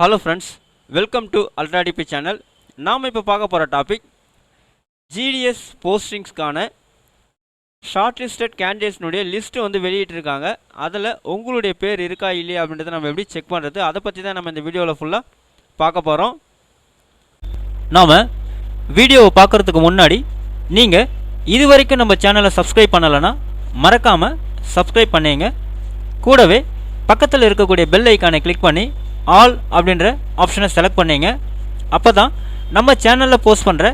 Hello friends, welcome to ultra DP channel. நாம் இப்போ பார்க்க போகிற டாபிக் ஜிடிஎஸ் போஸ்டிங்ஸ்க்கான ஷார்ட் லிஸ்டட் கேண்டிடேட்ஸ்னுடைய லிஸ்ட்டு வந்து வெளியிட்டிருக்காங்க. அதில் உங்களுடைய பேர் இருக்கா இல்லையா அப்படின்றத நம்ம எப்படி செக் பண்ணுறது, அதை பற்றி தான் நம்ம இந்த வீடியோவில் ஃபுல்லாக பார்க்க போகிறோம். நாம் வீடியோவை பார்க்குறதுக்கு முன்னாடி நீங்கள் இது வரைக்கும் நம்ம சேனலை சப்ஸ்கிரைப் பண்ணலைன்னா மறக்காமல் சப்ஸ்கிரைப் பண்ணிங்க. கூடவே பக்கத்தில் இருக்கக்கூடிய பெல் ஐக்கானை கிளிக் பண்ணி ஆல் அப்படின்ற ஆப்ஷனை செலக்ட் பண்ணிங்க. அப்போ தான் நம்ம சேனலில் போஸ்ட் பண்ணுற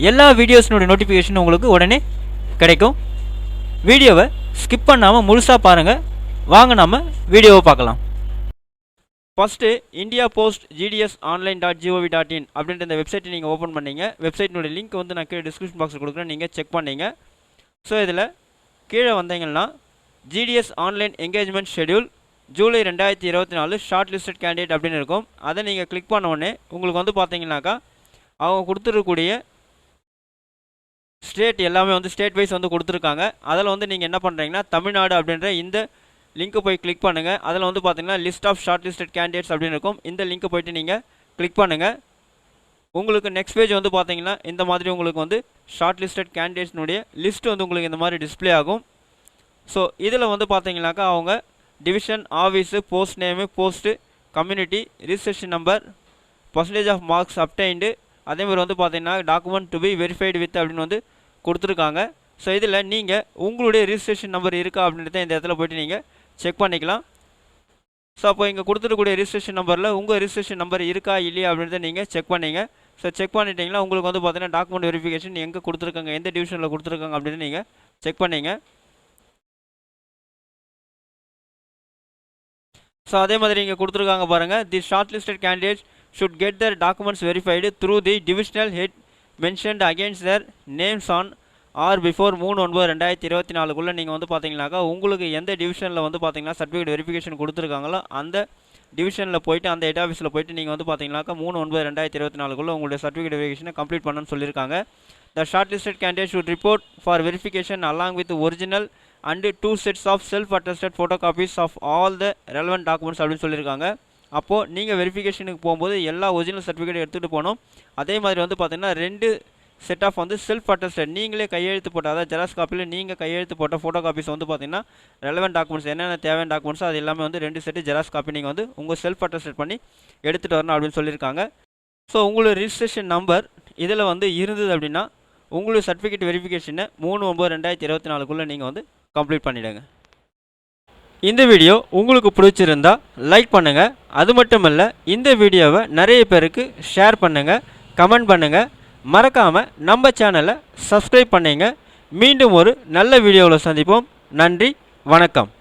எல்லா வீடியோஸ்னுடைய நோட்டிஃபிகேஷன் உங்களுக்கு உடனே கிடைக்கும். வீடியோவை ஸ்கிப் பண்ணாமல் முழுசாக பாருங்கள். வாங்க நம்ம வீடியோவை பார்க்கலாம். First India post GDS online.gov.in அப்படின்ற இந்த வெப்சைட்டை நீங்கள் ஓப்பன் பண்ணிங்க. வெப்சைட்டினுடைய லிங்க் வந்து நான் கீழே டிஸ்கிரிப்ஷன் பாக்ஸில் கொடுக்குறேன், நீங்கள் செக் பண்ணிங்க. ஸோ இதில் கீழே வந்தீங்கன்னா GDS online engagement schedule July 2024 short listed candidate அப்படின்னு இருக்கும். அதை நீங்கள் கிளிக் பண்ண உடனே உங்களுக்கு வந்து பார்த்தீங்கன்னாக்கா அவங்க கொடுத்துருக்கக்கூடிய ஸ்டேட் எல்லாமே வந்து ஸ்டேட் வைஸ் வந்து கொடுத்துருக்காங்க. அதில் வந்து நீங்கள் என்ன பண்ணுறீங்கன்னா தமிழ்நாடு அப்படின்ற இந்த லிங்க்கை போய் கிளிக் பண்ணுங்கள். அதில் வந்து பார்த்தீங்கன்னா list of shortlisted candidates அப்படின்னு இருக்கும். இந்த லிங்க்கை போய்ட்டு நீங்கள் கிளிக் பண்ணுங்கள். உங்களுக்கு நெக்ஸ்ட் பேஜ் வந்து பார்த்தீங்கன்னா இந்த மாதிரி உங்களுக்கு வந்து ஷார்ட் லிஸ்டட் கேண்டிடேட்ஸ்னுடைய லிஸ்ட்டு வந்து உங்களுக்கு இந்த மாதிரி டிஸ்பிளே ஆகும். ஸோ இதில் வந்து பார்த்தீங்கன்னாக்கா அவங்க division, office, post name, post, community, registration number, percentage of marks obtained, அதேமாதிரி வந்து பார்த்தீங்கன்னா document to be verified with அப்படின்னு வந்து கொடுத்துருக்காங்க. ஸோ இதில் நீங்கள் உங்களுடைய ரிஜிஸ்ட்ரேஷன் நம்பர் இருக்கா அப்படின்றத இந்த இடத்துல போய்ட்டு நீங்கள் செக் பண்ணிக்கலாம். ஸோ அப்போ இங்கே கொடுத்துருக்கூடிய ரிஜிஸ்ட்ரேஷன் நம்பரில் உங்கள் ரிஜிஸ்ட்ரேஷன் நம்பர் இருக்கா இல்லையா அப்படின்றத நீங்கள் செக் பண்ணிங்க. ஸோ செக் பண்ணிட்டீங்கன்னா உங்களுக்கு வந்து பார்த்தீங்கன்னா டாக்குமெண்ட் வெரிஃபிகேஷன் எங்கே கொடுத்துருக்காங்க, எந்த டிவிஷனில் கொடுத்துருக்காங்க அப்படின்னு நீங்கள் செக் பண்ணிங்க. ஸோ அதே மாதிரி இங்கே கொடுத்துருக்காங்க பாருங்கள். The shortlisted candidates should get their documents verified through the divisional head mentioned against their names on or before 3/9/2024 நீங்கள் வந்து பார்த்தீங்கன்னாக்கா உங்களுக்கு எந்த டிவிஷனில் வந்து பார்த்தீங்கன்னா சர்டிஃபிகேட் வெரிஃபிகேஷன் கொடுத்துருக்காங்களோ அந்த டிவிஷனில் போய்ட்டு அந்த ஹெட் ஆஃபீஸில் போய்ட்டு நீங்கள் வந்து பார்த்தீங்கன்னாக்கா 3/9/2024 உங்களுடைய சர்டிஃபிகேட் வெரிஃபிகேஷனை கம்ப்ளீட் பண்ணணும்னு சொல்லியிருக்காங்க. The short listed candidate should report for verification along with original and 2 sets of self-attested photocopies of all the relevant documents அப்படின்னு சொல்லியிருக்காங்க. அப்போது நீங்கள் வெரிஃபிகேஷனுக்கு போகும்போது எல்லா ஒரிஜினல் சர்டிஃபிகேட் எடுத்துகிட்டு போகணும். அதே மாதிரி வந்து பார்த்தீங்கன்னா 2 செட் ஆஃப் வந்து செல்ஃப் அட்டஸ்டட் நீங்களே கையெழுத்து போட்ட, அதாவது ஜெராக்ஸ் காப்பியில் நீங்கள் கையெழுத்து போட்ட ஃபோட்டோ காப்பீஸ் வந்து பார்த்தீங்கன்னா ரெலவெண்ட் டாக்குமெண்ட்ஸ் என்னென்ன தேவையான டாக்குமெண்ட்ஸோ அது எல்லாமே வந்து 2 செட்டு ஜெராக்ஸ் காப்பி நீங்கள் வந்து உங்கள் செல்ஃப் அட்டஸ்டட் பண்ணி எடுத்துகிட்டு வரணும் அப்படின்னு சொல்லியிருக்காங்க. ஸோ உங்களோட ரிஜிஸ்ட்ரேஷன் நம்பர் இதில் வந்து இருந்தது அப்படின்னா உங்களுடைய சர்டிஃபிகேட் வெரிஃபிகேஷனை 3/9/2024 நீங்கள் வந்து கம்ப்ளீட் பண்ணிவிடுங்க. இந்த வீடியோ உங்களுக்கு பிடிச்சிருந்தா லைக் பண்ணுங்கள். அது மட்டும் இல்லை, இந்த வீடியோவை நிறைய பேருக்கு ஷேர் பண்ணுங்கள், கமெண்ட் பண்ணுங்கள். மறக்காமல் நம்ம சேனலை சப்ஸ்கிரைப் பண்ணிங்க. மீண்டும் ஒரு நல்ல வீடியோவில் சந்திப்போம். நன்றி, வணக்கம்.